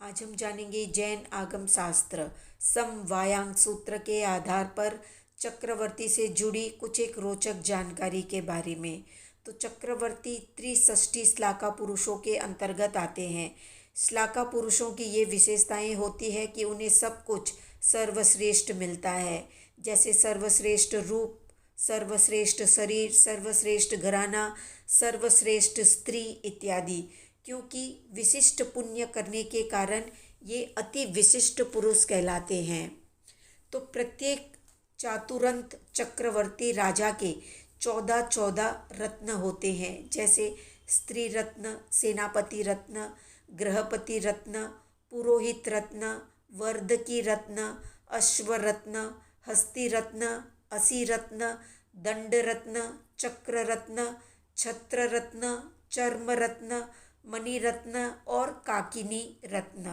आज हम जानेंगे जैन आगम शास्त्र समवायांग सूत्र के आधार पर चक्रवर्ती से जुड़ी कुछ एक रोचक जानकारी के बारे में। तो चक्रवर्ती त्रिषष्टि श्लाका पुरुषों के अंतर्गत आते हैं। श्लाका पुरुषों की ये विशेषताएं होती है कि उन्हें सब कुछ सर्वश्रेष्ठ मिलता है, जैसे सर्वश्रेष्ठ रूप, सर्वश्रेष्ठ शरीर, सर्वश्रेष्ठ घराना, सर्वश्रेष्ठ स्त्री इत्यादि। क्योंकि विशिष्ट पुण्य करने के कारण ये अति विशिष्ट पुरुष कहलाते हैं। तो प्रत्येक चातुरंत चक्रवर्ती राजा के 14 रत्न होते हैं, जैसे स्त्री रत्न, सेनापति रत्न, गृहपति रत्न, पुरोहित रत्न, वर्धकी रत्न, अश्व रत्न, हस्ती रत्न, असी रत्न, दंड रत्न, चक्र रत्न, छत्र रत्न, चर्म रत्न, मणि रत्न और काकिनी रत्न।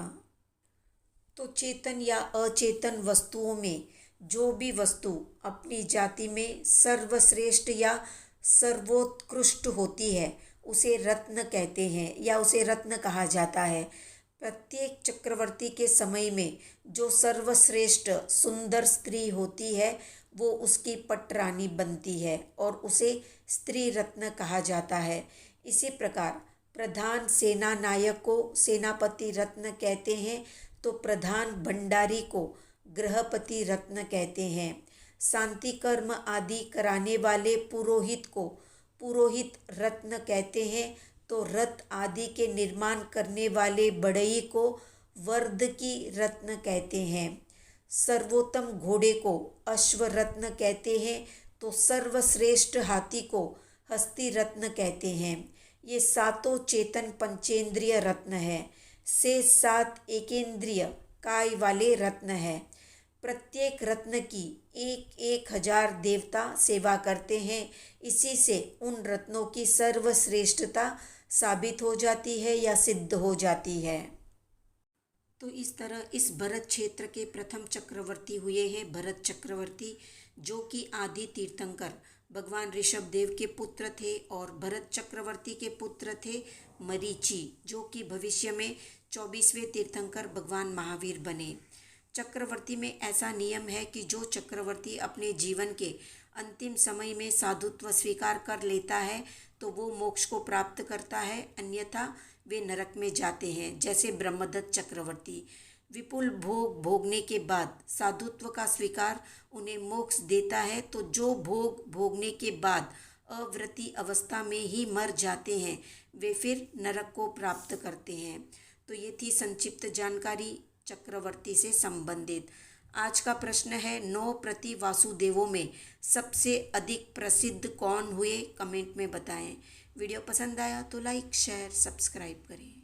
तो चेतन या अचेतन वस्तुओं में जो भी वस्तु अपनी जाति में सर्वश्रेष्ठ या सर्वोत्कृष्ट होती है उसे रत्न कहते हैं या उसे रत्न कहा जाता है। प्रत्येक चक्रवर्ती के समय में जो सर्वश्रेष्ठ सुंदर स्त्री होती है वो उसकी पटरानी बनती है और उसे स्त्री रत्न कहा जाता है। इसी प्रकार प्रधान सेना नायक को सेनापति रत्न कहते हैं, तो प्रधान भंडारी को गृहपति रत्न कहते हैं। शांति कर्म आदि कराने वाले पुरोहित को पुरोहित रत्न कहते हैं, तो रथ आदि के निर्माण करने वाले बढ़ई को वर्धकी रत्न कहते हैं। सर्वोत्तम घोड़े को अश्व रत्न कहते हैं, तो सर्वश्रेष्ठ हाथी को हस्ती रत्न कहते हैं। ये सातों चेतन पंचेंद्रिय रत्न है, से 7 एकेंद्रिय काय वाले रत्न है। प्रत्येक रत्न की 1,000 देवता सेवा करते हैं। इसी से उन रत्नों की सर्वश्रेष्ठता साबित हो जाती है या सिद्ध हो जाती है। तो इस तरह इस भरत क्षेत्र के प्रथम चक्रवर्ती हुए हैं भरत चक्रवर्ती, जो कि आदि तीर्थंकर भगवान ऋषभ देव के पुत्र थे, और भरत चक्रवर्ती के पुत्र थे मरीचि, जो कि भविष्य में 24वें तीर्थंकर भगवान महावीर बने। चक्रवर्ती में ऐसा नियम है कि जो चक्रवर्ती अपने जीवन के अंतिम समय में साधुत्व स्वीकार कर लेता है तो वो मोक्ष को प्राप्त करता है, अन्यथा वे नरक में जाते हैं। जैसे ब्रह्मदत्त चक्रवर्ती विपुल भोग भोगने के बाद साधुत्व का स्वीकार उन्हें मोक्ष देता है, तो जो भोग भोगने के बाद अव्रती अवस्था में ही मर जाते हैं वे फिर नरक को प्राप्त करते हैं। तो ये थी संक्षिप्त जानकारी चक्रवर्ती से संबंधित। आज का प्रश्न है 9 प्रति वासुदेवों में सबसे अधिक प्रसिद्ध कौन हुए, कमेंट में बताएं। वीडियो पसंद आया तो लाइक शेयर सब्सक्राइब करें।